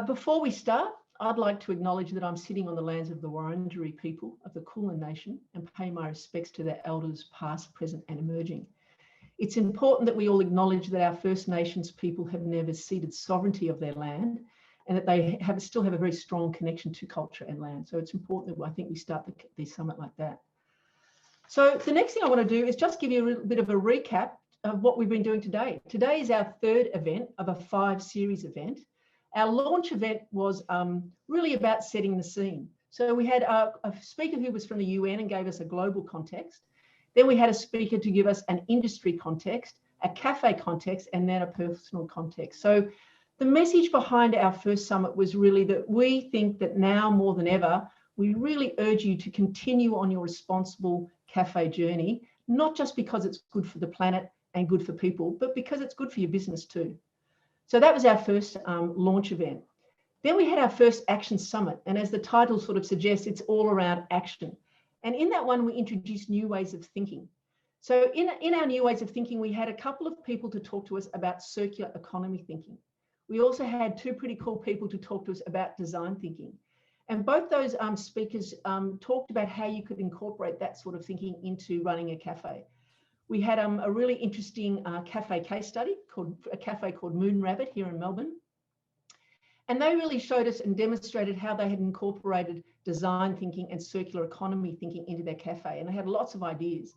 Before we start, I'd like to acknowledge that I'm sitting on the lands of the Wurundjeri people of the Kulin Nation and pay my respects to their elders past, present and emerging. It's important that we all acknowledge that our First Nations people have never ceded sovereignty of their land and that they still have a very strong connection to culture and land. So it's important that I think we start the summit like that. So the next thing I want to do is just give you a bit of a recap of what we've been doing today. Today is our third event of a 5-series event. Our launch event was really about setting the scene. So we had a speaker who was from the UN and gave us a global context. Then we had a speaker to give us an industry context, a cafe context, and then a personal context. So the message behind our first summit was really that we think that now more than ever, we really urge you to continue on your responsible cafe journey, not just because it's good for the planet and good for people, but because it's good for your business too. So that was our first launch event. Then we had our first action summit. And as the title sort of suggests, it's all around action. And in that one, we introduced new ways of thinking. So in our new ways of thinking, we had a couple of people to talk to us about circular economy thinking. We also had 2 pretty cool people to talk to us about design thinking. And both those speakers talked about how you could incorporate that sort of thinking into running a cafe. We had a really interesting cafe case study called Moon Rabbit here in Melbourne. And they really showed us and demonstrated how they had incorporated design thinking and circular economy thinking into their cafe. And they had lots of ideas.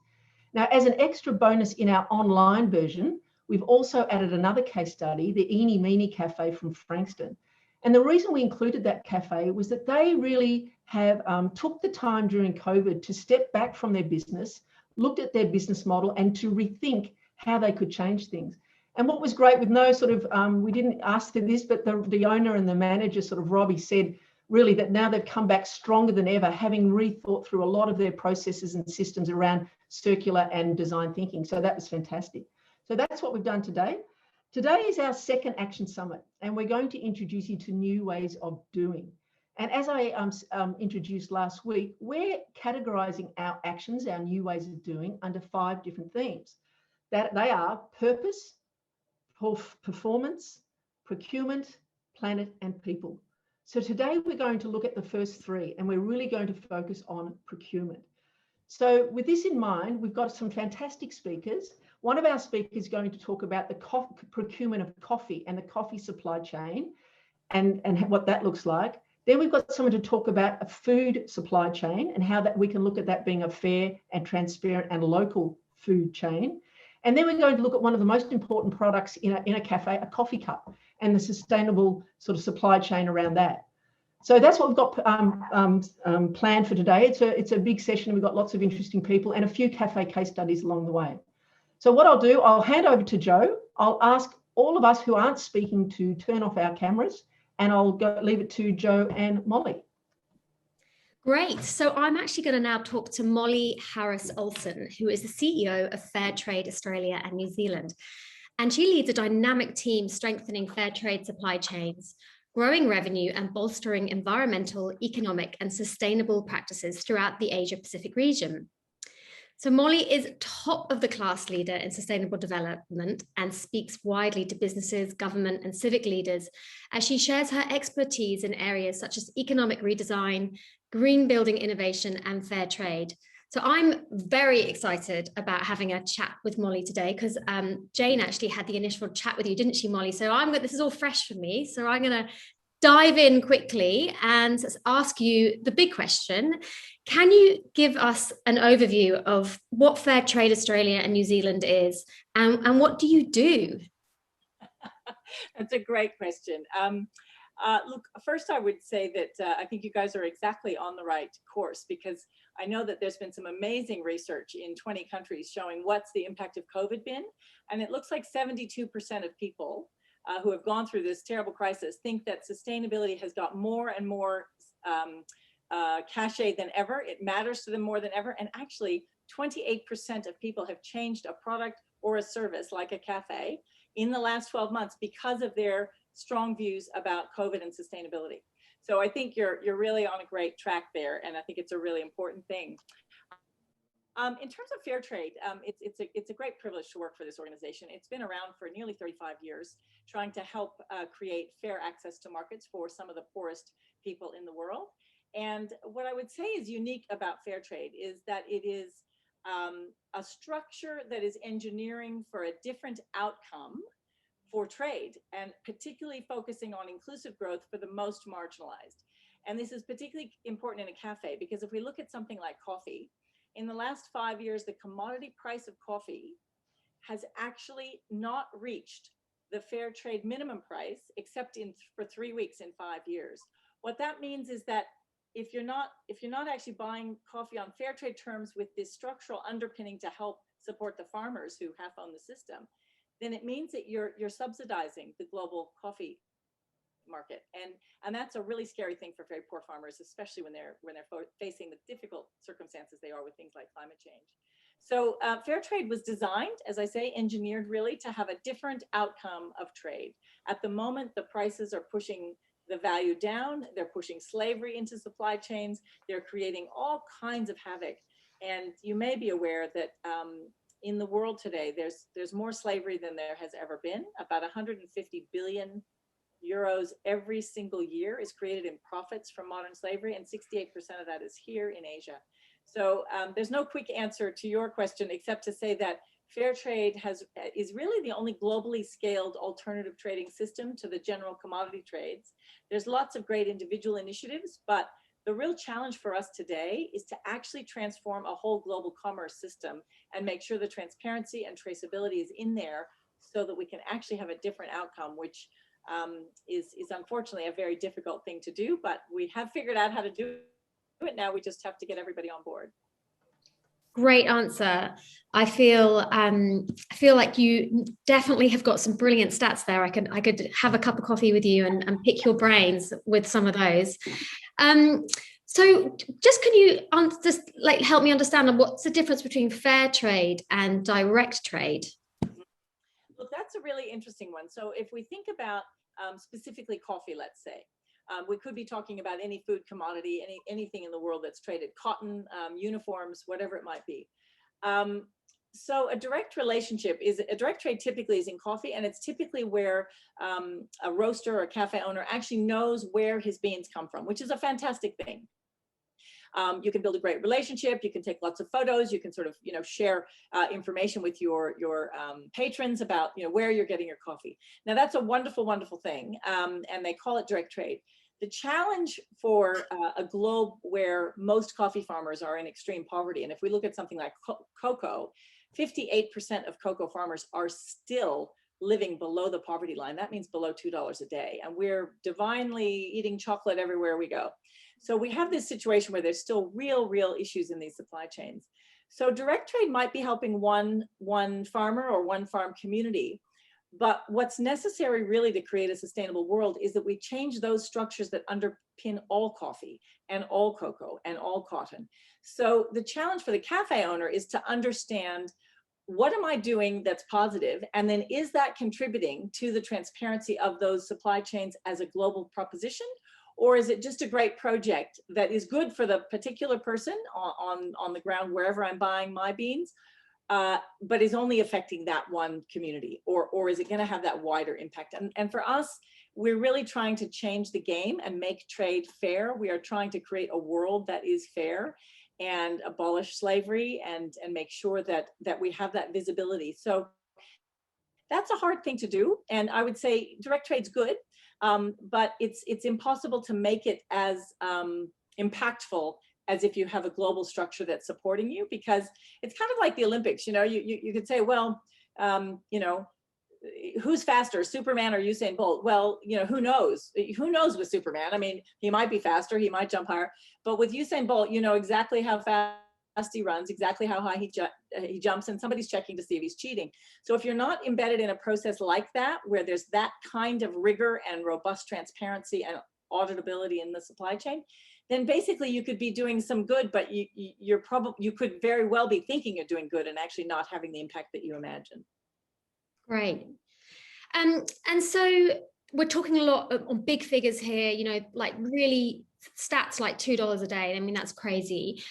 Now, as an extra bonus in our online version, we've also added another case study, the Eeny Meeny Cafe from Frankston. And the reason we included that cafe was that they really have took the time during COVID to step back from their business, looked at their business model and to rethink how they could change things. And what was great with no sort of, we didn't ask for this, but the owner and the manager, sort of Robbie, said really that now they've come back stronger than ever, having rethought through a lot of their processes and systems around circular and design thinking. So that was fantastic. So that's what we've done today. Today is our second action summit, and we're going to introduce you to new ways of doing. And as I introduced last week, we're categorizing our actions, our new ways of doing, under 5 different themes. That they are purpose, performance, procurement, planet, and people. So today we're going to look at the first 3, and we're really going to focus on procurement. So with this in mind, we've got some fantastic speakers. One of our speakers is going to talk about the procurement of coffee and the coffee supply chain and what that looks like. Then we've got someone to talk about a food supply chain and how that we can look at that being a fair and transparent and local food chain. And then we're going to look at one of the most important products in a cafe, a coffee cup, and the sustainable sort of supply chain around that. So that's what we've got planned for today. It's a big session. We've got lots of interesting people and a few cafe case studies along the way. So what I'll do, I'll hand over to Joe. I'll ask all of us who aren't speaking to turn off our cameras, and I'll leave it to Joe and Molly. Great. So I'm actually going to now talk to Molly Harriss Olson, who is the CEO of Fair Trade Australia and New Zealand. And she leads a dynamic team strengthening fair trade supply chains, growing revenue and bolstering environmental, economic and sustainable practices throughout the Asia Pacific region. So Molly is top of the class leader in sustainable development and speaks widely to businesses, government and civic leaders as she shares her expertise in areas such as economic redesign, green building innovation and fair trade. So I'm very excited about having a chat with Molly today because Jane actually had the initial chat with you, didn't she, Molly? So this is all fresh for me. So I'm going to dive in quickly and ask you the big question. Can you give us an overview of what Fair Trade Australia and New Zealand is and what do you do? That's a great question. Look, first I would say that I think you guys are exactly on the right course because I know that there's been some amazing research in 20 countries showing what's the impact of COVID been. And it looks like 72% of people who have gone through this terrible crisis think that sustainability has got more and more cachet than ever. It matters to them more than ever. And actually 28% of people have changed a product or a service like a cafe in the last 12 months because of their strong views about COVID and sustainability. So I think you're really on a great track there. And I think it's a really important thing. In terms of fair trade, it's a great privilege to work for this organization. It's been around for nearly 35 years, trying to help create fair access to markets for some of the poorest people in the world. And what I would say is unique about fair trade is that it is a structure that is engineering for a different outcome for trade, and particularly focusing on inclusive growth for the most marginalized. And this is particularly important in a cafe, because if we look at something like coffee, in the last 5 years, the commodity price of coffee has actually not reached the fair trade minimum price, except for 3 weeks in 5 years. What that means is that if you're not actually buying coffee on fair trade terms with this structural underpinning to help support the farmers who half own the system, then it means that you're subsidizing the global coffee market, and that's a really scary thing for very poor farmers, especially when they're facing the difficult circumstances they are with things like climate change. So fair trade was designed, as I say, engineered really to have a different outcome of trade. At the moment, the prices are pushing the value down, they're pushing slavery into supply chains, they're creating all kinds of havoc. And you may be aware that in the world today, there's more slavery than there has ever been. About 150 billion euros every single year is created in profits from modern slavery, and 68% of that is here in Asia. So there's no quick answer to your question, except to say that fair trade is really the only globally scaled alternative trading system to the general commodity trades. There's lots of great individual initiatives, but the real challenge for us today is to actually transform a whole global commerce system and make sure the transparency and traceability is in there so that we can actually have a different outcome, which is unfortunately a very difficult thing to do, but we have figured out how to do it now. We just have to get everybody on board. Great answer. I feel like you definitely have got some brilliant stats there. I could have a cup of coffee with you and pick your brains with some of those. So just can you just like help me understand what's the difference between fair trade and direct trade? Look, that's a really interesting one. So if we think about specifically coffee, let's say, we could be talking about any food commodity, anything in the world that's traded, cotton, uniforms, whatever it might be. So a direct trade typically is in coffee, and it's typically where a roaster or a cafe owner actually knows where his beans come from, which is a fantastic thing. You can build a great relationship. You can take lots of photos. You can sort of, share information with your patrons about, where you're getting your coffee. Now that's a wonderful, wonderful thing. And they call it direct trade. The challenge for a globe where most coffee farmers are in extreme poverty, and if we look at something like cocoa, 58% of cocoa farmers are still living below the poverty line. That means below $2 a day. And we're divinely eating chocolate everywhere we go. So we have this situation where there's still real issues in these supply chains. So direct trade might be helping one farmer or one farm community. But what's necessary really to create a sustainable world is that we change those structures that underpin all coffee and all cocoa and all cotton. So the challenge for the cafe owner is to understand, what am I doing that's positive? And then is that contributing to the transparency of those supply chains as a global proposition? Or is it just a great project that is good for the particular person on the ground wherever I'm buying my beans, but is only affecting that one community? Or is it going to have that wider impact? And for us, we're really trying to change the game and make trade fair. We are trying to create a world that is fair and abolish slavery and make sure that we have that visibility. So that's a hard thing to do. And I would say direct trade's good, but it's impossible to make it as impactful as if you have a global structure that's supporting you, because it's kind of like the Olympics. You could say, well, who's faster, Superman or Usain Bolt? Well, who knows? Who knows with Superman? I mean, he might be faster, he might jump higher, but with Usain Bolt, you know exactly how fast he runs, exactly how high he jumps, and somebody's checking to see if he's cheating. So if you're not embedded in a process like that, where there's that kind of rigor and robust transparency and auditability in the supply chain, then basically you could be doing some good, but you could very well be thinking you're doing good and actually not having the impact that you imagine. Great. And so we're talking a lot on big figures here, like really stats like $2 a day. I mean, that's crazy.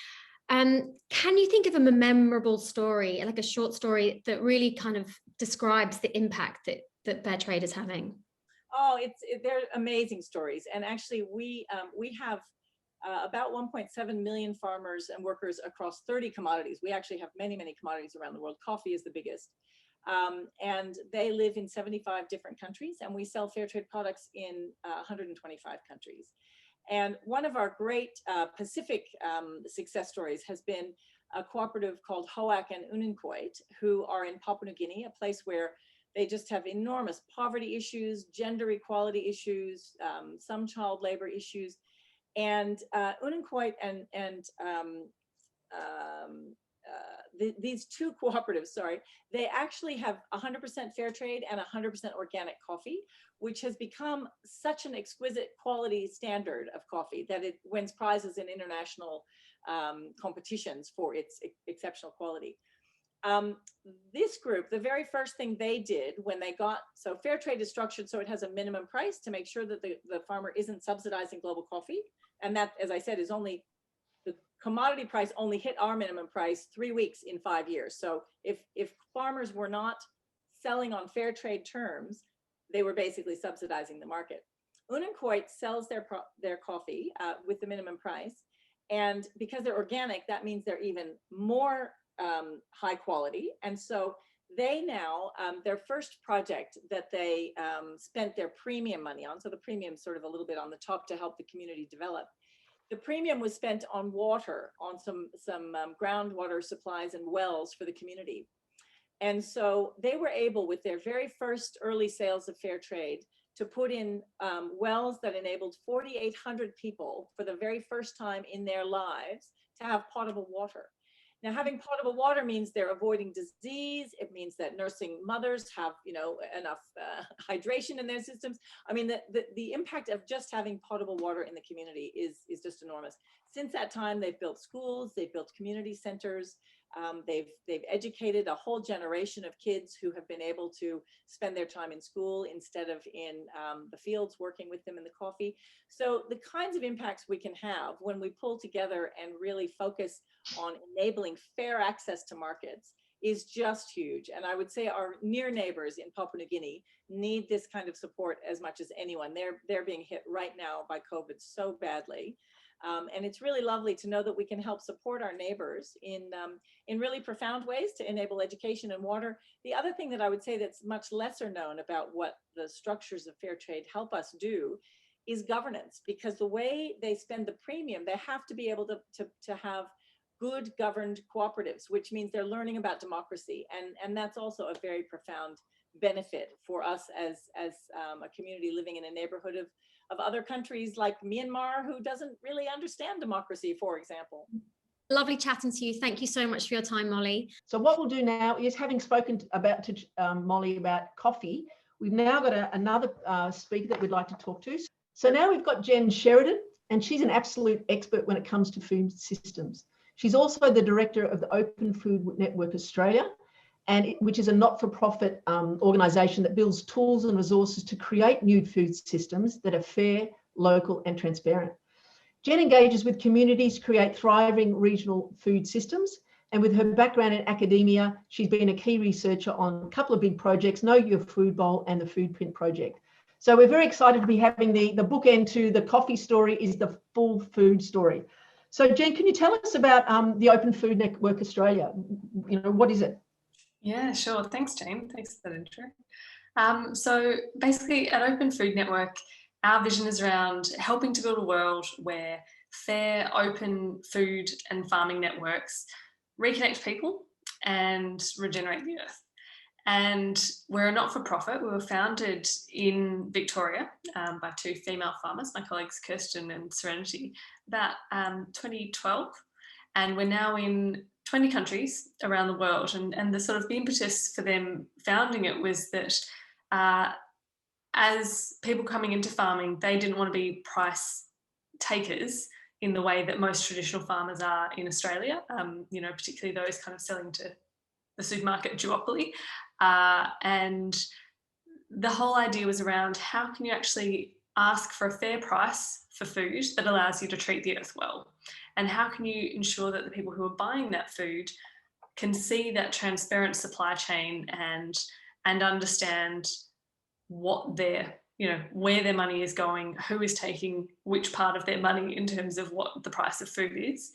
Can you think of a memorable story, like a short story that really kind of describes the impact that fair trade is having? Oh, they're amazing stories. And actually we have about 1.7 million farmers and workers across 30 commodities. We actually have many, many commodities around the world. Coffee is the biggest. And they live in 75 different countries, and we sell fair trade products in 125 countries. And one of our great Pacific success stories has been a cooperative called Hoak and Unankoit, who are in Papua New Guinea, a place where they just have enormous poverty issues, gender equality issues, some child labor issues. And Unankoit and these two cooperatives, they actually have 100% fair trade and 100% organic coffee, which has become such an exquisite quality standard of coffee that it wins prizes in international competitions for its exceptional quality. This group, the very first thing they did when they got, so fair trade is structured so it has a minimum price to make sure that the farmer isn't subsidizing global coffee. And that, as I said, is only, the commodity price only hit our minimum price 3 weeks in 5 years. So if farmers were not selling on fair trade terms, they were basically subsidizing the market. Unankoit sells their coffee with the minimum price. And because they're organic, that means they're even more high quality. And so they now, their first project that they spent their premium money on, so the premium sort of a little bit on the top to help the community develop. The premium was spent on water, on some groundwater supplies and wells for the community. And so they were able, with their very first early sales of fair trade, to put in wells that enabled 4,800 people for the very first time in their lives to have potable water. Now, having potable water means they're avoiding disease. It means that nursing mothers have, enough hydration in their systems. I mean, the impact of just having potable water in the community is just enormous. Since that time, they've built schools, they've built community centers. They've educated a whole generation of kids who have been able to spend their time in school instead of in the fields working with them in the coffee. So the kinds of impacts we can have when we pull together and really focus on enabling fair access to markets is just huge. And I would say our near neighbors in Papua New Guinea need this kind of support as much as anyone. They're being hit right now by COVID so badly. And it's really lovely to know that we can help support our neighbors in really profound ways to enable education and water. The other thing that I would say that's much lesser known about what the structures of fair trade help us do is governance, because the way they spend the premium, they have to be able to have good governed cooperatives, which means they're learning about democracy. And that's also a very profound benefit for us as a community living in a neighborhood of other countries like Myanmar, who doesn't really understand democracy, for example. Lovely chatting to you. Thank you so much for your time, Molly. So what we'll do now is, having spoken to Molly about coffee, we've now got another speaker that we'd like to talk to. So now we've got Jen Sheridan, and she's an absolute expert when it comes to food systems. She's also the director of the Open Food Network Australia, which is a not-for-profit organisation that builds tools and resources to create new food systems that are fair, local and transparent. Jen engages with communities to create thriving regional food systems, and with her background in academia, she's been a key researcher on a couple of big projects, Know Your Food Bowl and the Food Print Project. So we're very excited to be having the bookend to the coffee story is the full food story. So Jen, can you tell us about the Open Food Network Australia? What is it? Yeah, sure. Thanks, Jane. Thanks for that intro. So basically at Open Food Network, our vision is around helping to build a world where fair, open food and farming networks reconnect people and regenerate the earth. And we're a not-for-profit. We were founded in Victoria by two female farmers, my colleagues Kirsten and Serenity, about 2012. And we're now in 20 countries around the world. And the sort of the impetus for them founding it was that as people coming into farming, they didn't want to be price takers in the way that most traditional farmers are in Australia, particularly those kind of selling to the supermarket duopoly. And the whole idea was around how can you actually ask for a fair price for food that allows you to treat the earth well. and how can you ensure that the people who are buying that food can see that transparent supply chain and understand what their, where their money is going, who is taking which part of their money in terms of what the price of food is.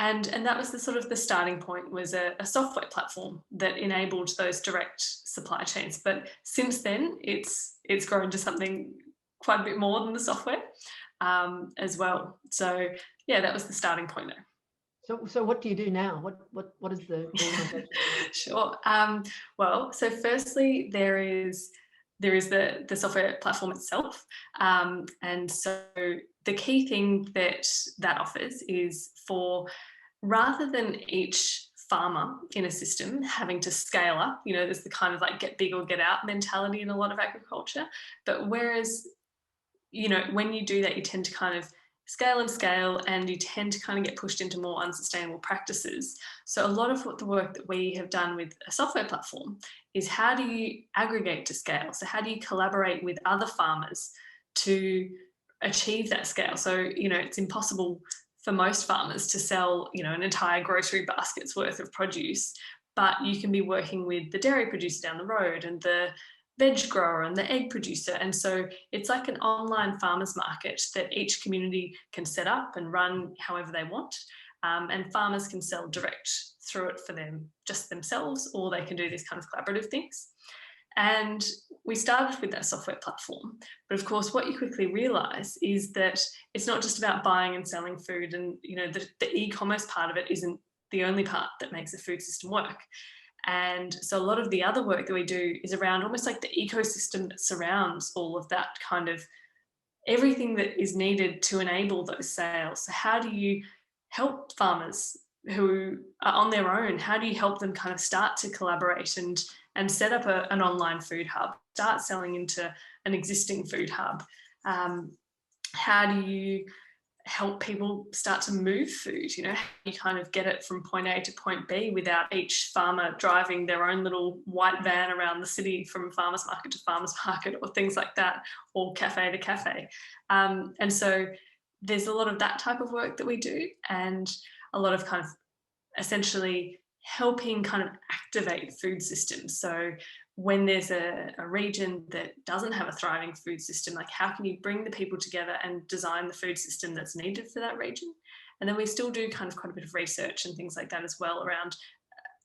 And that was the sort of the starting point, was a software platform that enabled those direct supply chains. But since then, it's grown to something quite a bit more than the software as well. So yeah, that was the starting point there. So what do you do now? What is the organisation? Sure. Well, so firstly, there is the software platform itself. And so the key thing that offers is, for rather than each farmer in a system having to scale up, there's the kind of like get big or get out mentality in a lot of agriculture. But whereas, when you do that, you tend to kind of scale, and you tend to kind of get pushed into more unsustainable practices. So a lot of the work that we have done with a software platform is, how do you aggregate to scale? So how do you collaborate with other farmers to achieve that scale? So, it's impossible for most farmers to sell, an entire grocery basket's worth of produce, but you can be working with the dairy producer down the road and the veg grower and the egg producer. And so it's like an online farmers market that each community can set up and run however they want. And farmers can sell direct through it for just themselves, or they can do these kind of collaborative things. And we started with that software platform. But of course, what you quickly realize is that it's not just about buying and selling food. And, the e-commerce part of it isn't the only part that makes a food system work. And so a lot of the other work that we do is around almost like the ecosystem that surrounds all of that, kind of everything that is needed to enable those sales. So how do you help farmers who are on their own? How do you help them kind of start to collaborate and set up an online food hub, start selling into an existing food hub? How do you help people start to move food? You kind of get it from point A to point B without each farmer driving their own little white van around the city from farmers market to farmers market, or things like that, or cafe to cafe. And so there's a lot of that type of work that we do, and a lot of kind of essentially helping kind of activate food systems. So when there's a region that doesn't have a thriving food system, like how can you bring the people together and design the food system that's needed for that region? And then we still do kind of quite a bit of research and things like that as well, around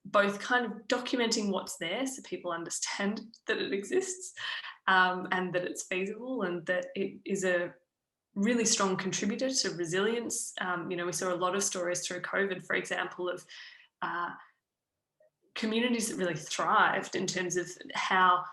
both kind of documenting what's there so people understand that it exists, and that it's feasible, and that it is a really strong contributor to resilience. We saw a lot of stories through COVID, for example, of communities that really thrived in terms of how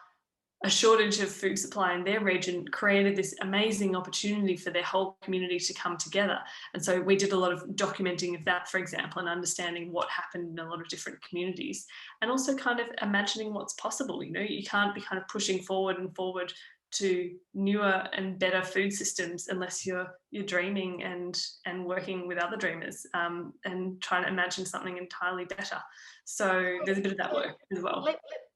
a shortage of food supply in their region created this amazing opportunity for their whole community to come together. And so we did a lot of documenting of that, for example, and understanding what happened in a lot of different communities, and also kind of imagining what's possible. You can't be kind of pushing forward to newer and better food systems unless you're dreaming and working with other dreamers, and trying to imagine something entirely better. So there's a bit of that work as well.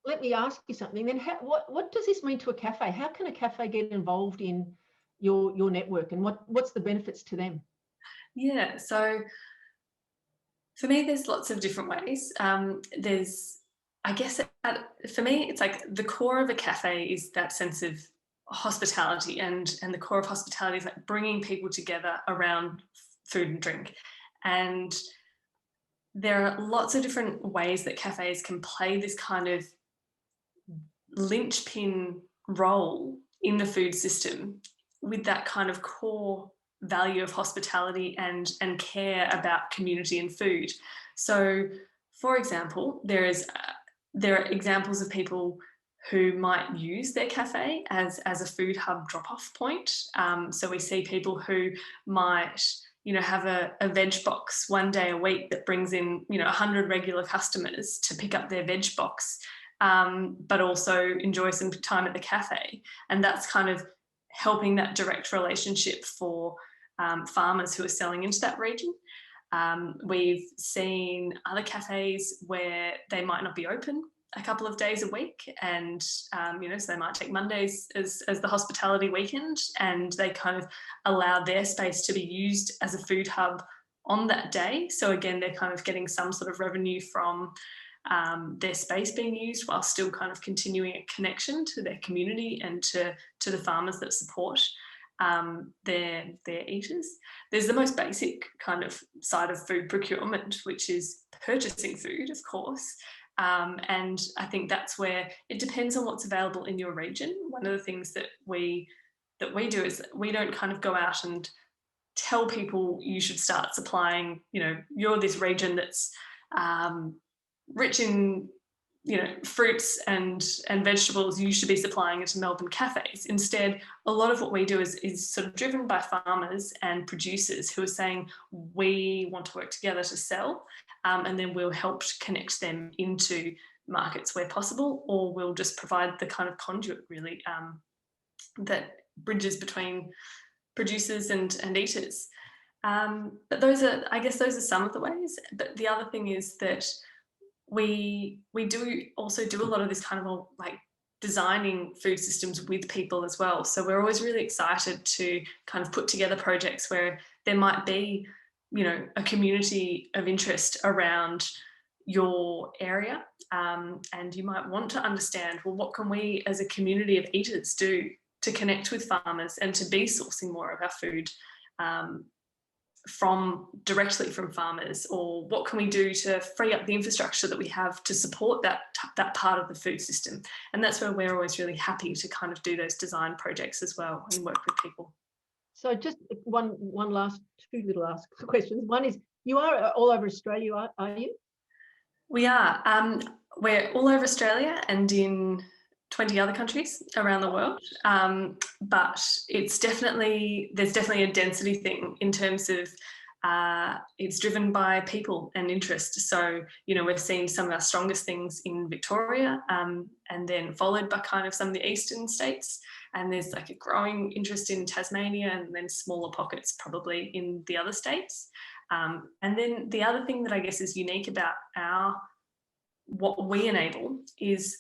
Let me ask you something then. What does this mean to a cafe? How can a cafe get involved in your network, and what's the benefits to them? Yeah, so for me, there's lots of different ways. I guess for me, it's like the core of a cafe is that sense of hospitality, and the core of hospitality is like bringing people together around food and drink. And there are lots of different ways that cafes can play this kind of linchpin role in the food system, with that kind of core value of hospitality and care about community and food. So, for example, there are examples of people who might use their cafe as a food hub drop-off point. So we see people who might, have a veg box one day a week that brings in, 100 regular customers to pick up their veg box, but also enjoy some time at the cafe. And that's kind of helping that direct relationship for farmers who are selling into that region. We've seen other cafes where they might not be open a couple of days a week, and so they might take Mondays as the hospitality weekend, and they kind of allow their space to be used as a food hub on that day. So again, they're kind of getting some sort of revenue from their space being used while still kind of continuing a connection to their community and to the farmers that support their eaters. There's the most basic kind of side of food procurement, which is purchasing food, of course. And I think that's where it depends on what's available in your region. One of the things that we do is we don't kind of go out and tell people you should start supplying, you're this region that's rich in fruits and vegetables, you should be supplying it to Melbourne cafes. Instead, a lot of what we do is sort of driven by farmers and producers who are saying, we want to work together to sell, and then we'll help connect them into markets where possible, or we'll just provide the kind of conduit really that bridges between producers and eaters. But those are some of the ways. But the other thing is that we do also do a lot of this kind of like designing food systems with people as well. So we're always really excited to kind of put together projects where there might be, a community of interest around your area, and you might want to understand, well, what can we as a community of eaters do to connect with farmers and to be sourcing more of our food directly from farmers, or what can we do to free up the infrastructure that we have to support that part of the food system. And that's where we're always really happy to kind of do those design projects as well and work with people. So just two little ask questions. One is, you are all over Australia, are you? We are. We're all over Australia and in 20 other countries around the world, but there's definitely a density thing in terms of it's driven by people and interest. So we've seen some of our strongest things in Victoria, and then followed by kind of some of the eastern states, and there's like a growing interest in Tasmania, and then smaller pockets probably in the other states. And then the other thing that I guess is unique about what we enable is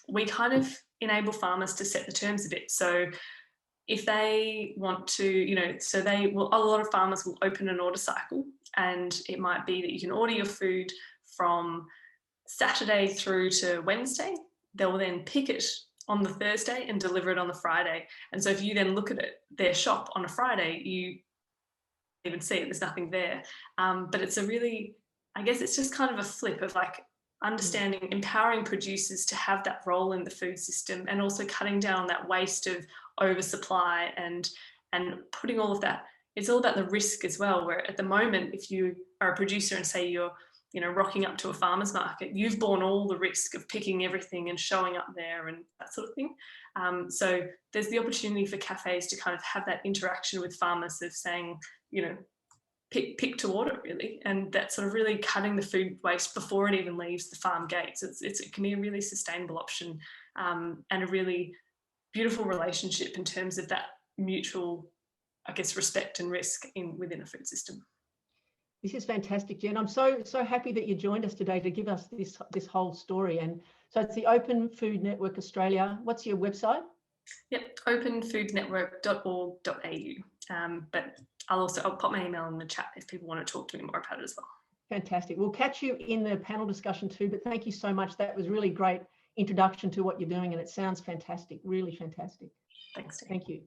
we kind of enable farmers to set the terms of it. So if they want to, a lot of farmers will open an order cycle, and it might be that you can order your food from Saturday through to Wednesday. They'll then pick it on the Thursday and deliver it on the Friday. And so if you then look at their shop on a Friday, you even see it, there's nothing there. But it's it's just kind of a flip of like understanding, empowering producers to have that role in the food system, and also cutting down on that waste of oversupply and putting all of that. It's all about the risk as well, where at the moment, if you are a producer and say you're rocking up to a farmer's market, you've borne all the risk of picking everything and showing up there and that sort of thing. So there's the opportunity for cafes to kind of have that interaction with farmers of saying, pick to order really, and that sort of really cutting the food waste before it even leaves the farm gates. It can be a really sustainable option, and a really beautiful relationship in terms of that mutual, I guess, respect and risk within a food system. This is fantastic, Jen. I'm so happy that you joined us today to give us this whole story. And so it's the Open Food Network Australia. What's your website? Yep, openfoodnetwork.org.au. But I'll pop my email in the chat if people want to talk to me more about it as well. Fantastic. We'll catch you in the panel discussion too, but thank you so much. That was really great introduction to what you're doing, and it sounds fantastic, really fantastic. Thanks, Steve. Thank you.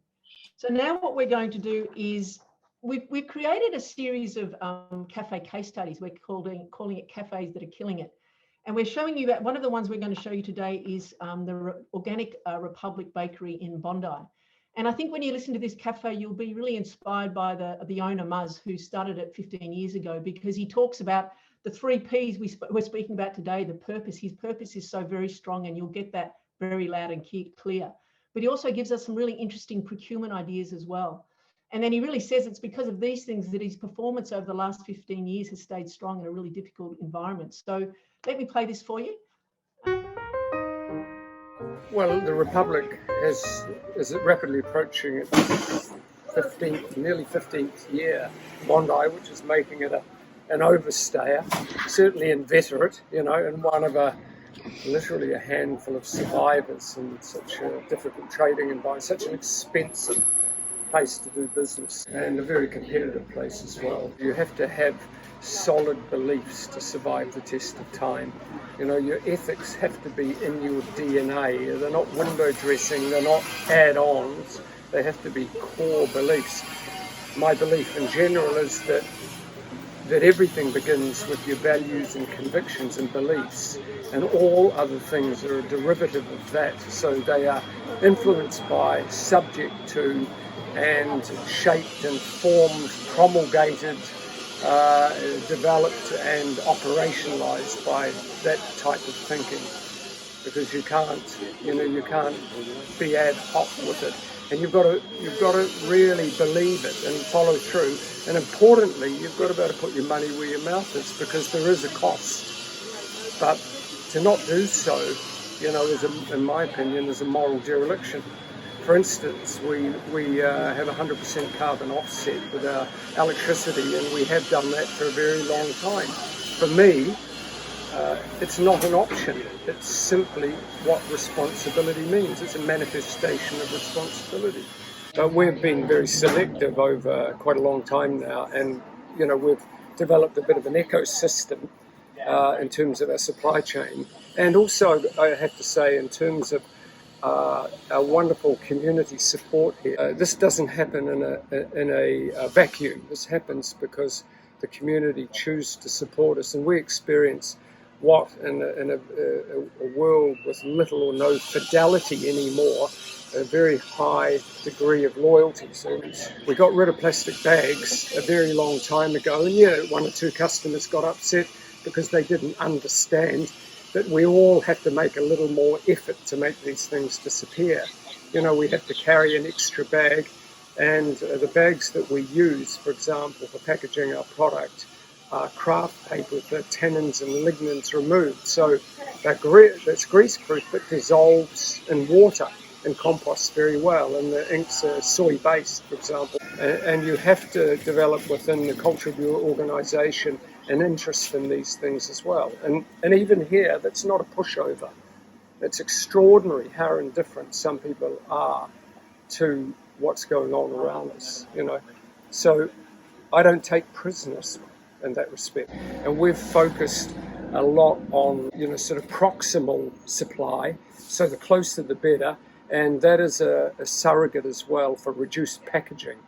So now what we're going to do is we've created a series of cafe case studies. We're calling it Cafes That Are Killing It. And we're showing you that one of the ones we're going to show you today is the Organic Republic Bakery in Bondi. And I think when you listen to this cafe, you'll be really inspired by the owner, Muzz, who started it 15 years ago, because he talks about the 3 Ps we're speaking about today, the purpose. His purpose is so very strong, and you'll get that very loud and clear. But he also gives us some really interesting procurement ideas as well. And then he really says it's because of these things that his performance over the last 15 years has stayed strong in a really difficult environment. So let me play this for you. Well, the Republic is rapidly approaching its nearly 15th year. Bondi, which is making it an overstayer, certainly inveterate, and one of a literally a handful of survivors in such a difficult trading environment, such an expensive place to do business, and a very competitive place as well. You have to have solid beliefs to survive the test of time. You know, your ethics have to be in your DNA. They're not window dressing, they're not add-ons. They have to be core beliefs. My belief in general is that everything begins with your values and convictions and beliefs, and all other things are a derivative of that. So they are influenced by, subject to, and shaped and formed, promulgated, developed and operationalized by that type of thinking. Because you can't be ad hoc with it, and you've got to really believe it and follow through. And importantly, you've got to be able to put your money where your mouth is, because there is a cost. But to not do so, in my opinion, is a moral dereliction. For instance, we have 100% carbon offset with our electricity, and we have done that for a very long time. For me, it's not an option. It's simply what responsibility means. It's a manifestation of responsibility. But we've been very selective over quite a long time now, and we've developed a bit of an ecosystem in terms of our supply chain, and also I have to say in terms of our wonderful community support here. This doesn't happen in a vacuum. This happens because the community choose to support us, and we experience what in a world with little or no fidelity anymore, a very high degree of loyalty. So we got rid of plastic bags a very long time ago, and one or two customers got upset because they didn't understand that we all have to make a little more effort to make these things disappear. We have to carry an extra bag, and the bags that we use, for example, for packaging our product, are craft paper with the tannins and lignins removed. So that's greaseproof, but dissolves in water and composts very well, and the inks are soy-based, for example. And you have to develop within the culture of your organisation an interest in these things as well. And even here, that's not a pushover. It's extraordinary how indifferent some people are to what's going on around us, So I don't take prisoners in that respect. And we've focused a lot on, sort of proximal supply, so the closer the better, and that is a surrogate as well for reduced packaging.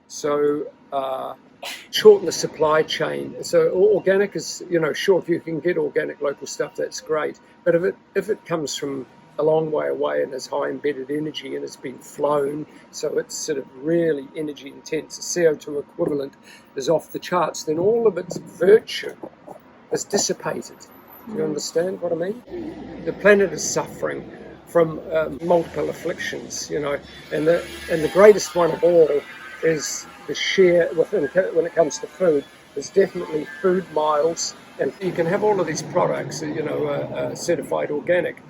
So shorten the supply chain. So organic is, sure, if you can get organic local stuff, that's great. But if it comes from a long way away and has high embedded energy and it's been flown, so it's sort of really energy intense, the CO2 equivalent is off the charts, then all of its virtue is dissipated. Do you understand what I mean? The planet is suffering from multiple afflictions, and the greatest one of all is the share when it comes to food. There's definitely food miles, and you can have all of these products, certified organic,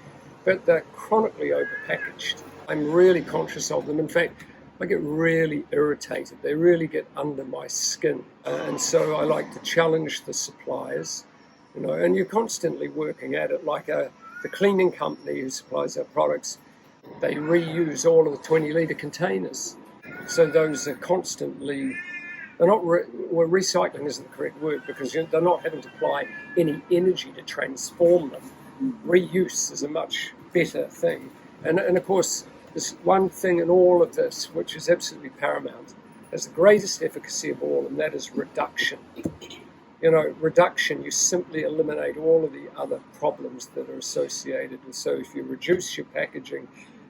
but they're chronically overpackaged. I'm really conscious of them. In fact, I get really irritated. They really get under my skin. And so I like to challenge the suppliers, and you're constantly working at it. Like the cleaning company who supplies our products, they reuse all of the 20-litre containers. So those are constantly, recycling isn't the correct word, because they're not having to apply any energy to transform them. Reuse is a much better thing. And of course, there's one thing in all of this which is absolutely paramount, has the greatest efficacy of all, and that is reduction. Reduction, you simply eliminate all of the other problems that are associated. And so if you reduce your packaging,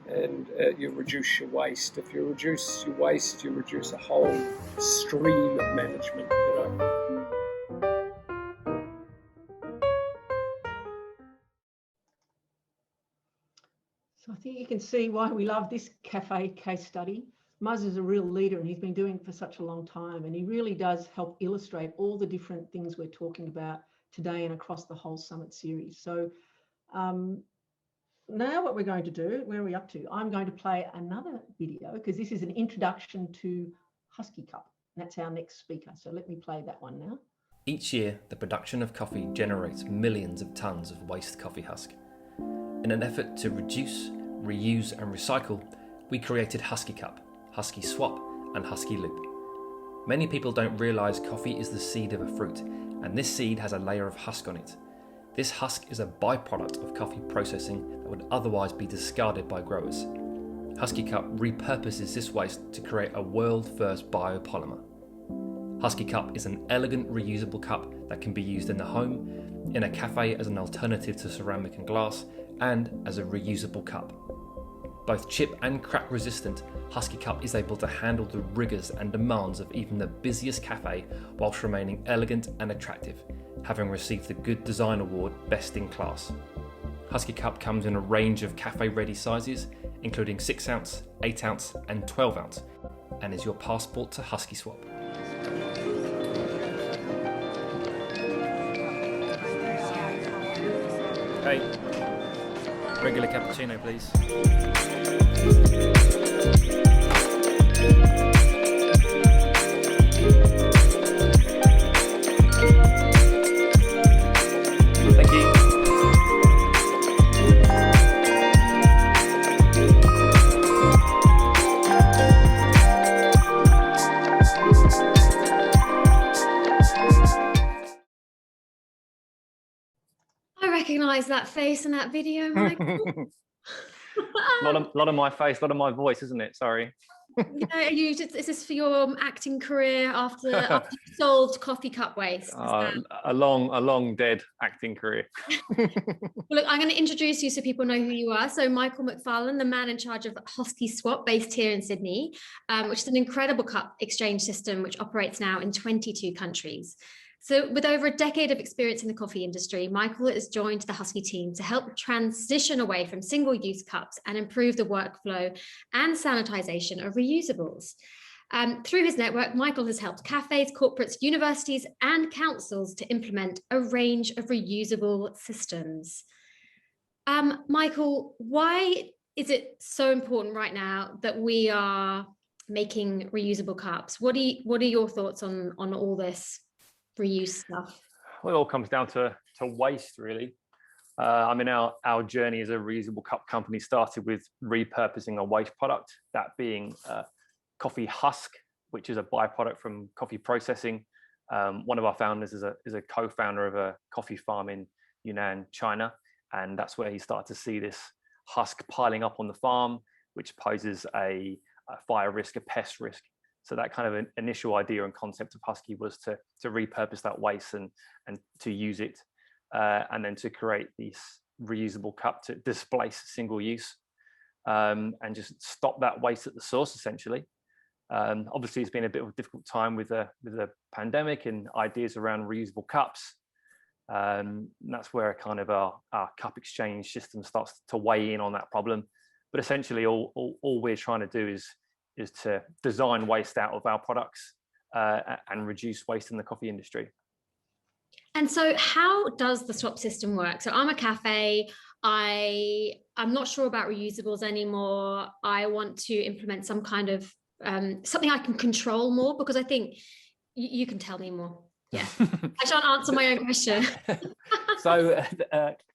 and you reduce your waste. If you reduce your waste, you reduce a whole stream of management, So I think you can see why we love this cafe case study. Muzz is a real leader, and he's been doing it for such a long time, and he really does help illustrate all the different things we're talking about today and across the whole Summit series. So now what we're going to do, where are we up to? I'm going to play another video, because this is an introduction to Husky Cup. And that's our next speaker. So let me play that one now. Each year, the production of coffee generates millions of tonnes of waste coffee husk. In an effort to reduce, reuse and recycle, we created Husky Cup, Huskee Swap and Husky Loop. Many people don't realise coffee is the seed of a fruit, and this seed has a layer of husk on it. This husk is a byproduct of coffee processing that would otherwise be discarded by growers. Husky Cup repurposes this waste to create a world-first biopolymer. Husky Cup is an elegant reusable cup that can be used in the home, in a cafe as an alternative to ceramic and glass, and as a reusable cup. Both chip and crack resistant, Husky Cup is able to handle the rigours and demands of even the busiest cafe whilst remaining elegant and attractive, having received the Good Design Award Best in Class. Husky Cup comes in a range of cafe-ready sizes, including 6 ounce, 8 ounce and 12 ounce, and is your passport to Husky Swap. Hey, regular cappuccino, please. Thank you. I recognise that face in that video, Michael. A lot of my face, a lot of my voice, isn't it? Sorry. Yeah, is this for your acting career after you solved coffee cup waste? A long dead acting career. Well, look, I'm going to introduce you so people know who you are. So Michael McFarlane, the man in charge of Huskee Swap, based here in Sydney, which is an incredible cup exchange system which operates now in 22 countries. So with over a decade of experience in the coffee industry, Michael has joined the Huskee team to help transition away from single-use cups and improve the workflow and sanitization of reusables. Through his network, Michael has helped cafes, corporates, universities, and councils to implement a range of reusable systems. Michael, why is it so important right now that we are making reusable cups? What are your thoughts on all this reuse stuff? Well, it all comes down to waste, really. I mean, our journey as a reusable cup company started with repurposing a waste product, that being coffee husk, which is a byproduct from coffee processing. One of our founders is a co-founder of a coffee farm in Yunnan, China, and that's where he started to see this husk piling up on the farm, which poses a fire risk, a pest risk. So that kind of an initial idea and concept of Husky was to repurpose that waste and to use it, and then to create this reusable cup to displace single use, and just stop that waste at the source, essentially. Obviously, it's been a bit of a difficult time with the pandemic and ideas around reusable cups. That's where kind of our cup exchange system starts to weigh in on that problem. But essentially, all we're trying to do is to design waste out of our products and reduce waste in the coffee industry. And so how does the swap system work? So I'm a cafe, I'm not sure about reusables anymore. I want to implement some kind of something I can control more, because I think you can tell me more. Yeah, I shan't answer my own question. So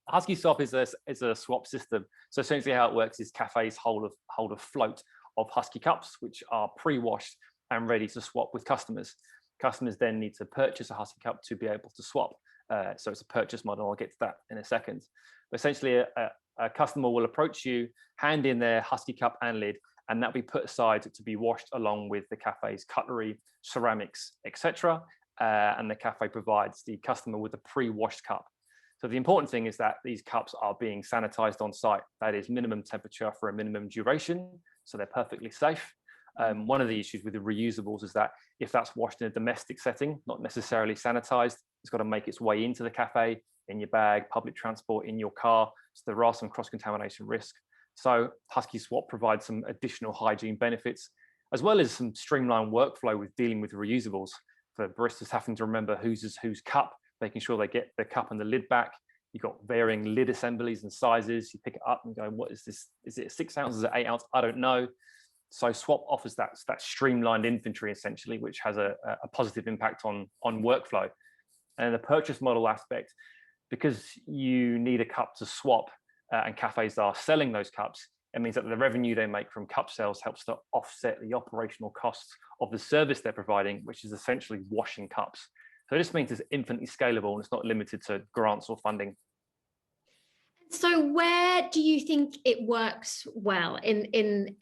Husky Swap is a swap system. So essentially how it works is cafes hold a float of Husky cups, which are pre-washed and ready to swap with customers. Customers then need to purchase a Husky cup to be able to swap. So it's a purchase model. I'll get to that in a second. But essentially, a customer will approach you, hand in their Husky cup and lid, and that'll be put aside to be washed along with the cafe's cutlery, ceramics, etc. And the cafe provides the customer with a pre-washed cup. So the important thing is that these cups are being sanitized on site. That is minimum temperature for a minimum duration, so they're perfectly safe. One of the issues with the reusables is that if that's washed in a domestic setting, not necessarily sanitized, it's got to make its way into the cafe, in your bag, public transport, in your car. So there are some cross-contamination risks. So Husky Swap provides some additional hygiene benefits, as well as some streamlined workflow with dealing with reusables, for baristas having to remember whose cup, making sure they get the cup and the lid back. You've got varying lid assemblies and sizes. You pick it up and go, what is this? Is it 6 ounces? Is it 8 ounces? I don't know. So Swap offers that streamlined inventory, essentially, which has a positive impact on workflow. And the purchase model aspect, because you need a cup to swap, and cafes are selling those cups, it means that the revenue they make from cup sales helps to offset the operational costs of the service they're providing, which is essentially washing cups. So this means it's infinitely scalable and it's not limited to grants or funding. So where do you think it works well in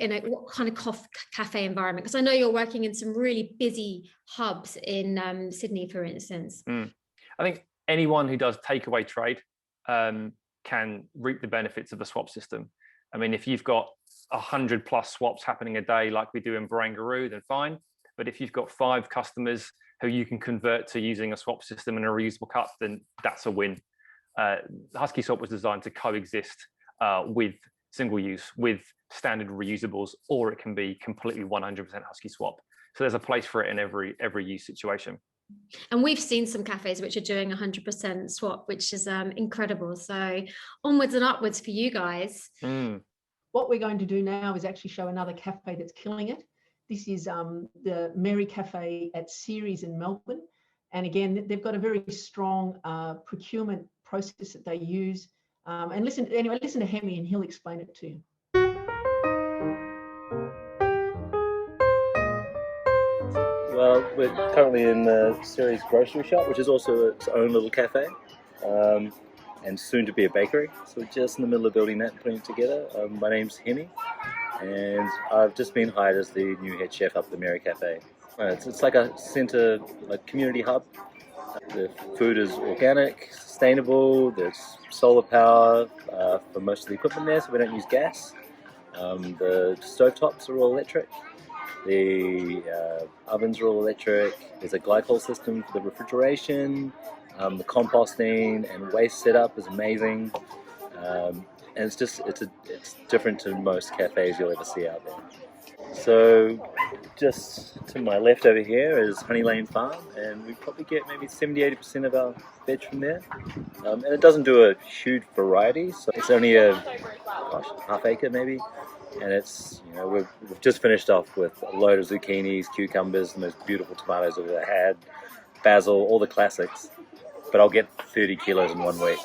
a what kind of cafe environment? Because I know you're working in some really busy hubs in Sydney, for instance. I think anyone who does takeaway trade can reap the benefits of the swap system. I mean, if you've got 100+ swaps happening a day like we do in Barangaroo, then fine. But if you've got 5 customers who you can convert to using a swap system and a reusable cup, then that's a win. Husky Swap was designed to coexist with single use, with standard reusables, or it can be completely 100% Husky Swap. So there's a place for it in every use situation. And we've seen some cafes which are doing 100% swap, which is incredible. So onwards and upwards for you guys. What we're going to do now is actually show another cafe that's killing it. This is the Mary Cafe at Ceres in Melbourne. And again, they've got a very strong procurement process that they use. And listen to Hemi and he'll explain it to you. Well, we're currently in the Ceres grocery shop, which is also its own little cafe, and soon to be a bakery. So we're just in the middle of building that and putting it together. My name's Hemi, and I've just been hired as the new head chef up at the Mary Cafe. It's like a centre, like community hub. The food is organic, sustainable. There's solar power for most of the equipment there, so we don't use gas. The stovetops are all electric. The ovens are all electric. There's a glycol system for the refrigeration. The composting and waste setup is amazing. And it's different to most cafes you'll ever see out there. So just to my left over here is Honey Lane Farm, and we probably get maybe 70-80% of our veg from there. And it doesn't do a huge variety, so it's only a half acre maybe. And it's, you know, we've just finished off with a load of zucchinis, cucumbers, the most beautiful tomatoes I've ever had, basil, all the classics. But I'll get 30 kilos in 1 week.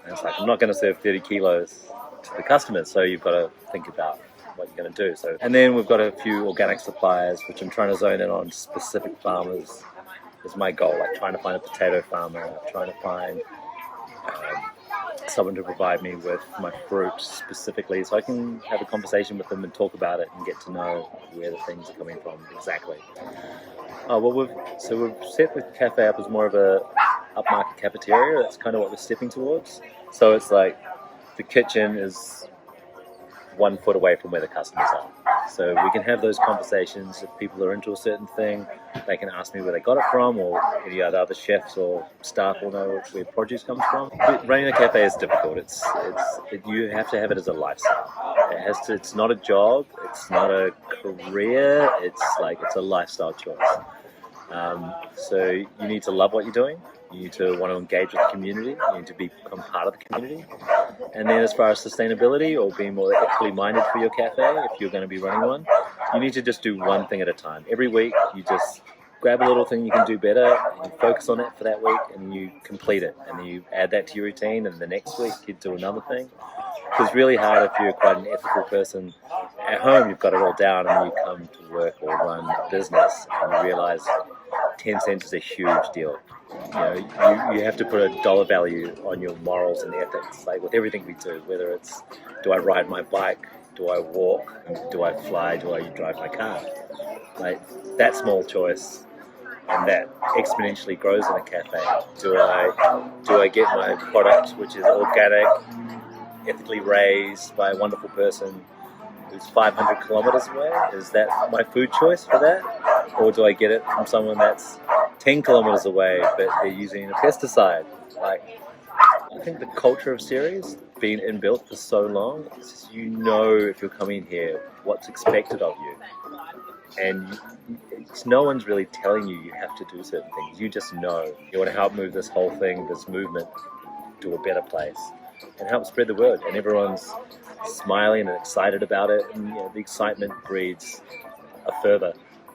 And it's like, I'm not going to serve 30 kilos to the customers, so you've got to think about what you're going to do. So, and then we've got a few organic suppliers, which I'm trying to zone in on specific farmers is my goal, like trying to find a potato farmer, trying to find someone to provide me with my fruit specifically, so I can have a conversation with them and talk about it and get to know where the things are coming from exactly. We've set the cafe up as more of a upmarket cafeteria. That's kind of what we're stepping towards. So it's like the kitchen is 1 foot away from where the customers are. So we can have those conversations. If people are into a certain thing, they can ask me where they got it from, or any other chefs or staff will know where produce comes from. But running a cafe is difficult. You have to have it as a lifestyle. It's not a job. It's not a career. It's a lifestyle choice. So you need to love what you're doing. You need to want to engage with the community. You need to become part of the community. And then as far as sustainability or being more ethically minded for your cafe, if you're going to be running one, you need to just do one thing at a time. Every week, you just grab a little thing you can do better, and you focus on it for that week, and you complete it. And then you add that to your routine, and the next week you do another thing. It's really hard if you're quite an ethical person. At home, you've got it all down, and you come to work or run a business, and you realize 10 cents is a huge deal. You know, you have to put a dollar value on your morals and ethics, like with everything we do, whether it's, do I ride my bike, do I walk, do I fly, do I drive my car? Like, that small choice, and that exponentially grows in a cafe. Do I get my product, which is organic, ethically raised by a wonderful person who's 500 kilometers away? Is that my food choice for that? Or do I get it from someone that's 10 kilometers away, but they're using a pesticide? Like, I think the culture of Ceres, being inbuilt for so long, it's just, you know, if you're coming here, what's expected of you. And no one's really telling you have to do certain things. You just know. You want to help move this whole thing, this movement, to a better place and help spread the word. And everyone's smiling and excited about it. And, you know, the excitement breeds a fervor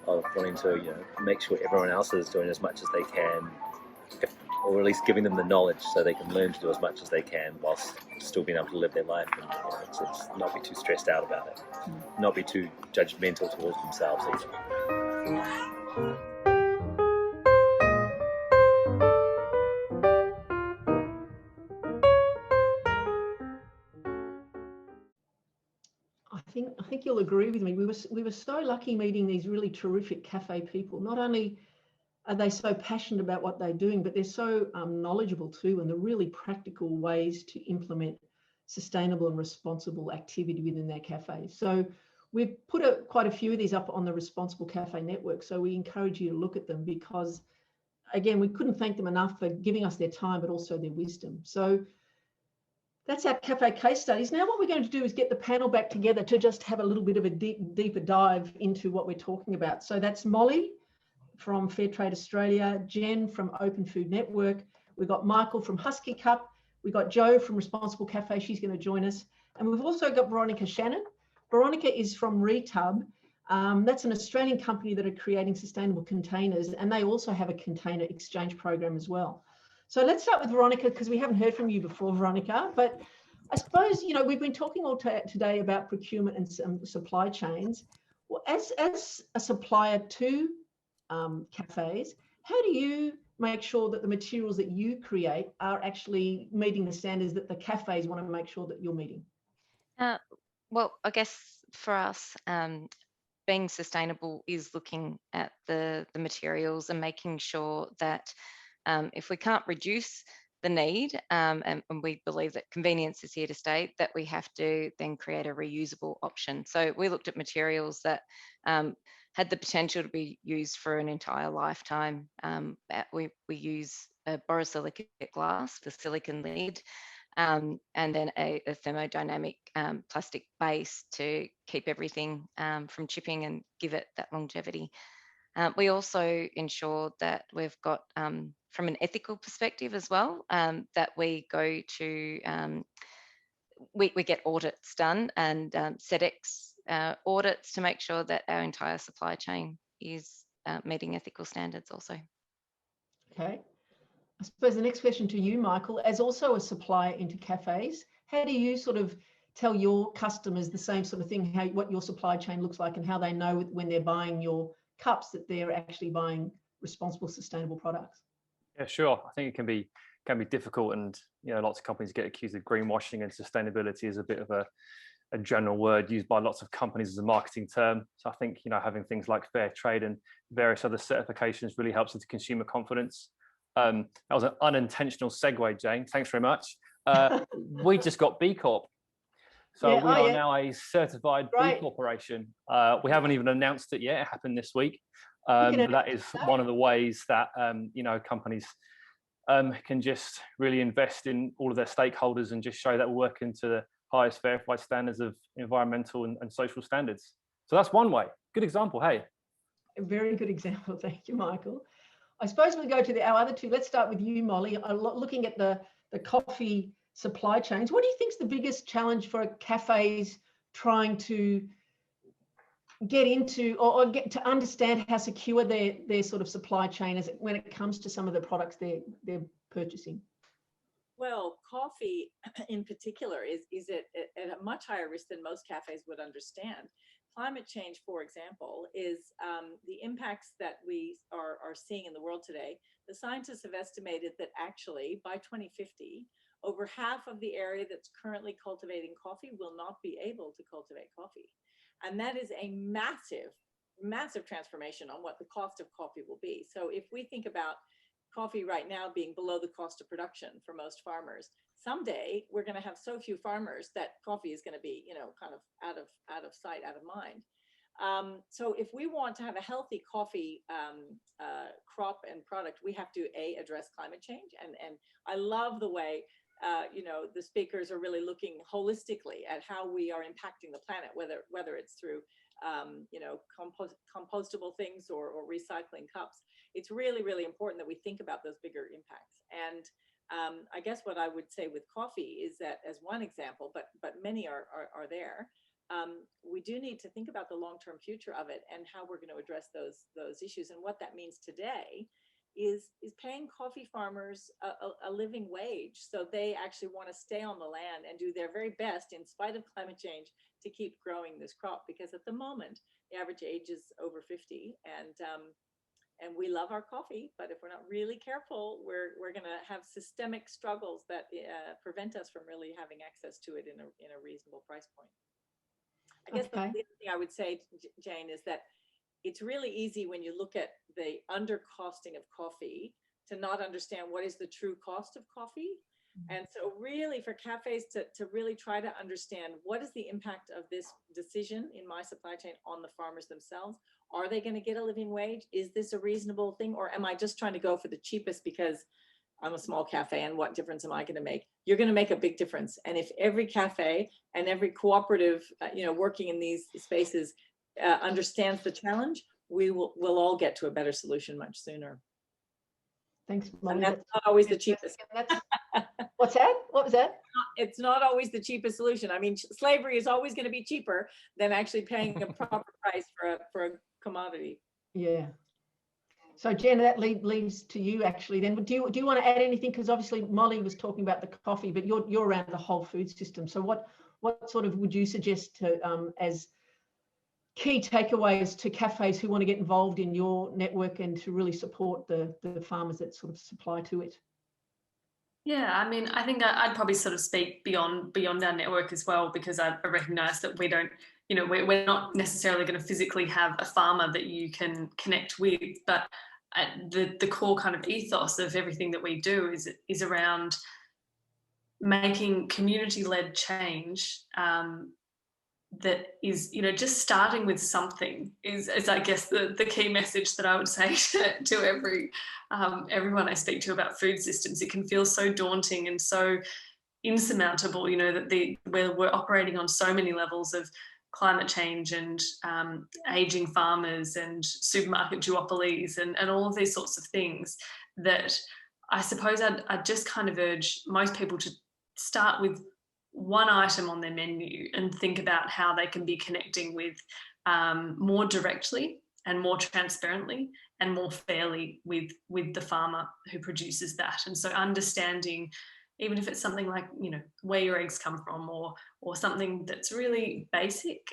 of wanting to, you know, make sure everyone else is doing as much as they can. or at least giving them the knowledge so they can learn to do as much as they can whilst still being able to live their life, and it's not be too stressed out about it, not be too judgmental towards themselves either. I think you'll agree with me. We were so lucky meeting these really terrific cafe people. Not only are they so passionate about what they're doing, but they're so knowledgeable too, and the really practical ways to implement sustainable and responsible activity within their cafes. So we've put quite a few of these up on the Responsible Cafe Network. So we encourage you to look at them because, again, we couldn't thank them enough for giving us their time, but also their wisdom. So that's our cafe case studies. Now what we're going to do is get the panel back together to just have a little bit of a deeper dive into what we're talking about. So that's Molly from Fairtrade Australia, Jen from Open Food Network. We've got Michael from Husky Cup. We've got Jo from Responsible Cafe. She's going to join us. And we've also got Veronica Shannon. Veronica is from Retub. That's an Australian company that are creating sustainable containers, and they also have a container exchange program as well. So let's start with Veronica, because we haven't heard from you before, Veronica. But I suppose, you know, we've been talking all today about procurement and some supply chains. Well, as a supplier to cafes, how do you make sure that the materials that you create are actually meeting the standards that the cafes want to make sure that you're meeting? Well, I guess for us, being sustainable is looking at the materials and making sure that if we can't reduce the need, and we believe that convenience is here to stay, that we have to then create a reusable option. So we looked at materials that had the potential to be used for an entire lifetime. We use a borosilicate glass, the silicon lid, and then a thermodynamic plastic base to keep everything from chipping and give it that longevity. We also ensure that we've got, from an ethical perspective as well, that we go to, we get audits done and SEDEX audits to make sure that our entire supply chain is meeting ethical standards also. Okay. I suppose the next question to you, Michael, as also a supplier into cafes, how do you sort of tell your customers the same sort of thing, what your supply chain looks like and how they know when they're buying your cups that they're actually buying responsible, sustainable products? Yeah, sure. I think it can be difficult, and you know, lots of companies get accused of greenwashing, and sustainability is a bit of a general word used by lots of companies as a marketing term. So I think, you know, having things like fair trade and various other certifications really helps with consumer confidence. That was an unintentional segue, Jane. Thanks very much. We just got B Corp. So yeah, we are now a certified B Corporation. We haven't even announced it yet. It happened this week. But that is one of the ways that you know, companies can just really invest in all of their stakeholders and just show that we're working to the highest verified standards of environmental and social standards. So that's one way. Good example. Hey. A very good example. Thank you, Michael. I suppose we'll go to our other two. Let's start with you, Molly. Looking at the coffee supply chains, what do you think is the biggest challenge for cafes trying to get into or get to understand how secure their sort of supply chain is when it comes to some of the products they're purchasing? Well, coffee in particular is at a much higher risk than most cafes would understand. Climate change, for example, is the impacts that we are seeing in the world today. The scientists have estimated that actually by 2050, over half of the area that's currently cultivating coffee will not be able to cultivate coffee. And that is a massive, massive transformation on what the cost of coffee will be. So if we think about coffee right now being below the cost of production for most farmers, someday we're going to have so few farmers that coffee is going to be, you know, kind of out of sight, out of mind. So if we want to have a healthy coffee crop and product, we have to address climate change. And I love the way you know, the speakers are really looking holistically at how we are impacting the planet, whether it's through you know, compostable things or recycling cups. It's really, really important that we think about those bigger impacts. And I guess what I would say with coffee is that, as one example, but many are there, we do need to think about the long-term future of it and how we're going to address those issues and what that means today. is paying coffee farmers a living wage, so they actually want to stay on the land and do their very best in spite of climate change to keep growing this crop, because at the moment the average age is over 50, and we love our coffee, but if we're not really careful, we're going to have systemic struggles that prevent us from really having access to it in a reasonable price point. I guess the other thing I would say, Jane, is that it's really easy when you look at the undercosting of coffee to not understand what is the true cost of coffee. And so really for cafes to really try to understand what is the impact of this decision in my supply chain on the farmers themselves. Are they going to get a living wage? Is this a reasonable thing? Or am I just trying to go for the cheapest because I'm a small cafe and what difference am I going to make? You're going to make a big difference. And if every cafe and every cooperative, working in these spaces understands the challenge, we'll all get to a better solution much sooner. Thanks, Molly. And that's not always the cheapest. What's that? What was that? It's not always the cheapest solution. I mean, slavery is always going to be cheaper than actually paying a proper price for a commodity. Yeah. So Jenna, that leads to you actually. Then, do you want to add anything? Because obviously Molly was talking about the coffee, but you're around the whole food system. So what sort of would you suggest to as key takeaways to cafes who want to get involved in your network and to really support the farmers that sort of supply to it? Yeah, I mean, I think I'd probably sort of speak beyond our network as well, because I recognise that we don't, we're not necessarily going to physically have a farmer that you can connect with, but the core kind of ethos of everything that we do is around making community-led change that is, just starting with something is I guess the key message that I would say to everyone I speak to about food systems. It can feel so daunting and so insurmountable, that we're operating on so many levels of climate change and aging farmers and supermarket duopolies and all of these sorts of things, that I suppose I'd just kind of urge most people to start with one item on their menu and think about how they can be connecting with more directly and more transparently and more fairly with the farmer who produces that. And so understanding, even if it's something like, where your eggs come from, or something that's really basic,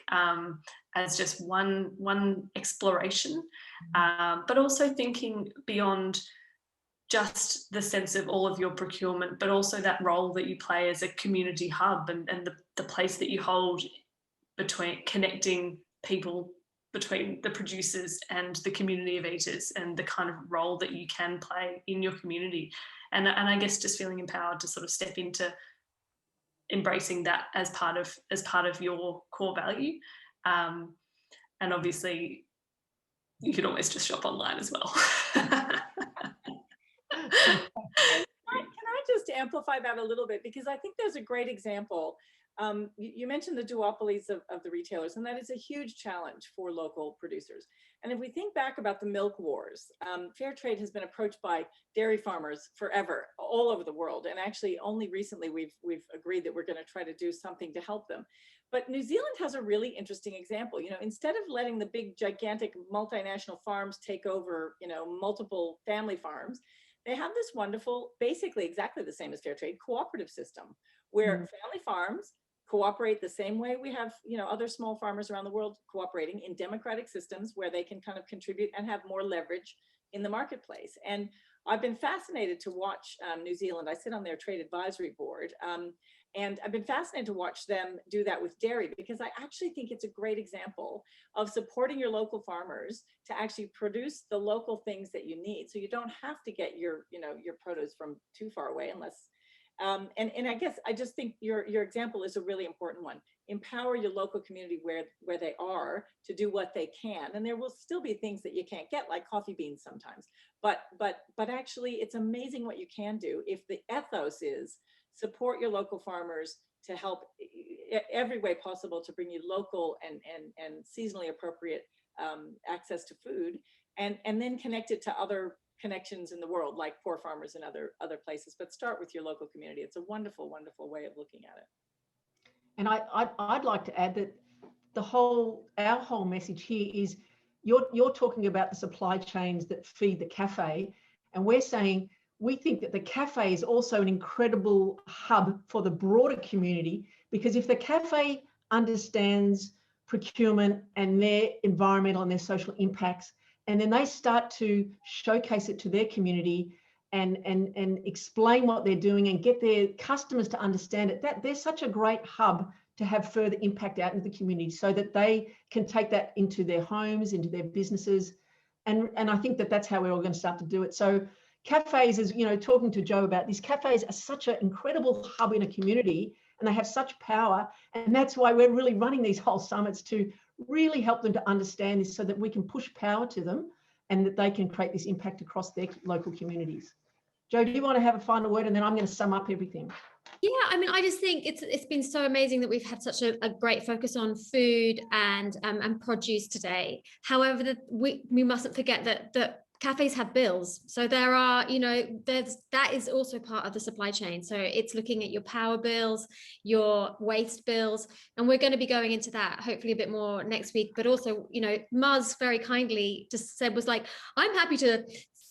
as just one exploration, but also thinking beyond just the sense of all of your procurement, but also that role that you play as a community hub and the place that you hold between connecting people between the producers and the community of eaters, and the kind of role that you can play in your community. And I guess just feeling empowered to sort of step into embracing that as part of your core value. And obviously you can always just shop online as well. Can I just amplify that a little bit? Because I think there's a great example. You mentioned the duopolies of the retailers, and that is a huge challenge for local producers. And if we think back about the milk wars, fair trade has been approached by dairy farmers forever, all over the world. And actually only recently we've agreed that we're going to try to do something to help them. But New Zealand has a really interesting example. Instead of letting the big, gigantic multinational farms take over, multiple family farms, they have this wonderful, basically exactly the same as fair trade, cooperative system, where family farms cooperate the same way we have, other small farmers around the world cooperating in democratic systems where they can kind of contribute and have more leverage in the marketplace. And I've been fascinated to watch New Zealand. I sit on their trade advisory board, and I've been fascinated to watch them do that with dairy, because I actually think it's a great example of supporting your local farmers to actually produce the local things that you need. So you don't have to get your produce from too far away unless, and I guess I just think your example is a really important one. Empower your local community where they are to do what they can. And there will still be things that you can't get, like coffee beans sometimes. But actually it's amazing what you can do if the ethos is support your local farmers to help every way possible to bring you local and seasonally appropriate access to food, and then connect it to other connections in the world, like poor farmers in other places. But start with your local community. It's a wonderful, wonderful way of looking at it. And I'd like to add that our whole message here is you're talking about the supply chains that feed the cafe, And we're saying we think that the cafe is also an incredible hub for the broader community, because if the cafe understands procurement and their environmental and their social impacts, and then they start to showcase it to their community and explain what they're doing and get their customers to understand it, that they're such a great hub to have further impact out into the community, so that they can take that into their homes, into their businesses. And I think that that's how we're all going to start to do it. So cafes, as you know, talking to Joe about this, cafes are such an incredible hub in a community, and they have such power. And that's why we're really running these whole summits, to really help them to understand this, so that we can push power to them and that they can create this impact across their local communities. Joe, do you want to have a final word? And then I'm going to sum up everything. Yeah, I mean, I just think it's been so amazing that we've had such a great focus on food and produce today. However, we mustn't forget that cafes have bills. So there are, you know, that is also part of the supply chain. So it's looking at your power bills, your waste bills, and we're going to be going into that hopefully a bit more next week. But also, you know, Muzz very kindly just said, was like, I'm happy to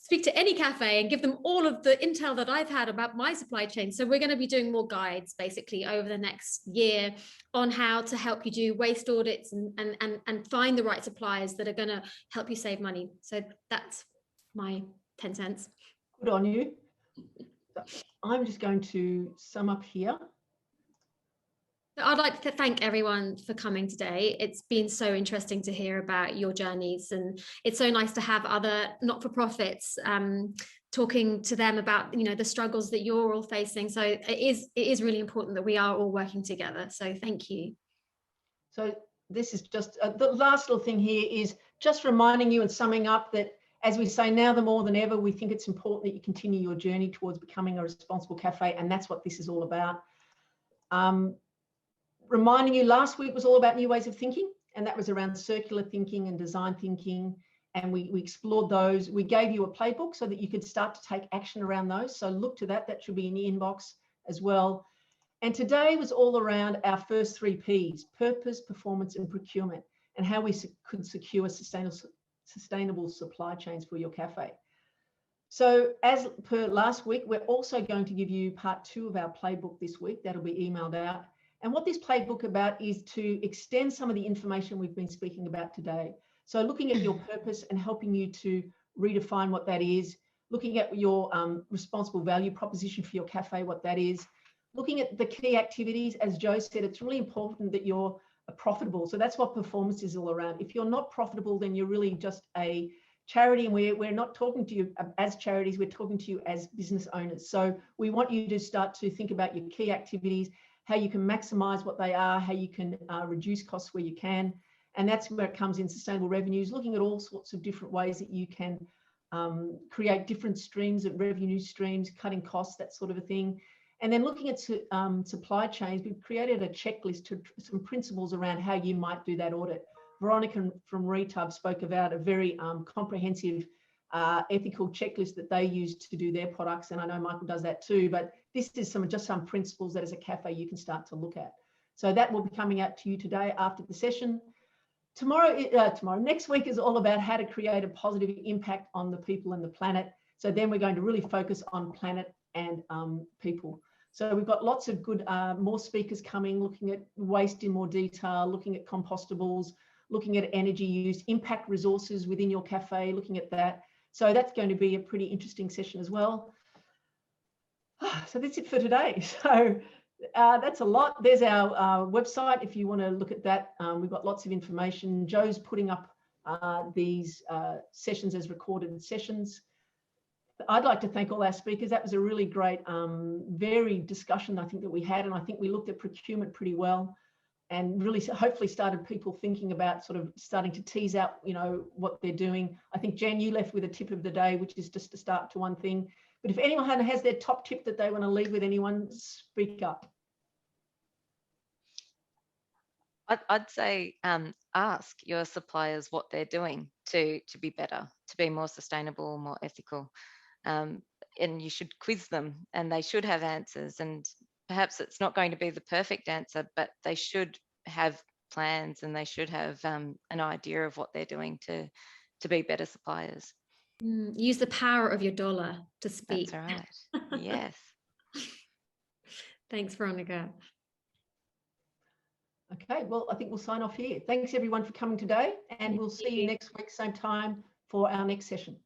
speak to any cafe and give them all of the intel that I've had about my supply chain. So we're going to be doing more guides basically over the next year on how to help you do waste audits and find the right suppliers that are going to help you save money. So that's my 10 cents. Good on you. I'm just going to sum up here. I'd like to thank everyone for coming today. It's been so interesting to hear about your journeys, and it's so nice to have other not-for-profits talking to them about, you know, the struggles that you're all facing. So it is really important that we are all working together. So thank you. So this is just the last little thing here is just reminding you and summing up that, as we say, now the more than ever, we think it's important that you continue your journey towards becoming a responsible cafe, and that's what this is all about. Reminding you, last week was all about new ways of thinking, and that was around circular thinking and design thinking, and we explored those. We gave you a playbook so that you could start to take action around those. So look to that. That should be in your inbox as well. And today was all around our first 3 Ps: purpose, performance, and procurement, and how we could secure sustainable supply chains for your cafe. So as per last week, we're also going to give you part 2 of our playbook this week. That'll be emailed out. And what this playbook about is to extend some of the information we've been speaking about today. So looking at your purpose and helping you to redefine what that is, looking at your responsible value proposition for your cafe, what that is, looking at the key activities. As Joe said, it's really important that you're profitable. So that's what performance is all around. If you're not profitable, then you're really just a charity, and we're not talking to you as charities, we're talking to you as business owners. So we want you to start to think about your key activities, how you can maximize what they are, how you can reduce costs where you can. And that's where it comes in sustainable revenues, looking at all sorts of different ways that you can create different streams of revenue streams, cutting costs, that sort of a thing. And then looking at supply chains, we've created a checklist to some principles around how you might do that audit. Veronica from Retub spoke about a very comprehensive ethical checklist that they use to do their products, and I know Michael does that too, but this is just some principles that as a cafe you can start to look at. So that will be coming out to you today after the session. Next week is all about how to create a positive impact on the people and the planet. So then we're going to really focus on planet and people. So we've got lots of good, more speakers coming, looking at waste in more detail, looking at compostables, looking at energy use, impact resources within your cafe, looking at that. So that's going to be a pretty interesting session as well. So that's it for today. So that's a lot. There's our website if you want to look at that. We've got lots of information. Joe's putting up these sessions as recorded sessions. I'd like to thank all our speakers. That was a really great, varied discussion I think that we had, and I think we looked at procurement pretty well, and really hopefully started people thinking about sort of starting to tease out, you know, what they're doing. I think, Jen, you left with a tip of the day, which is just to start to one thing. But if anyone has their top tip that they want to leave with anyone, speak up. I'd say ask your suppliers what they're doing to be better, to be more sustainable, more ethical. And you should quiz them, and they should have answers. And perhaps it's not going to be the perfect answer, but they should have plans, and they should have an idea of what they're doing to be better suppliers. Use the power of your dollar to speak. That's right. Yes. Thanks, Veronica. Okay, well, I think we'll sign off here. Thanks everyone for coming today, and we'll see you next week, same time, for our next session.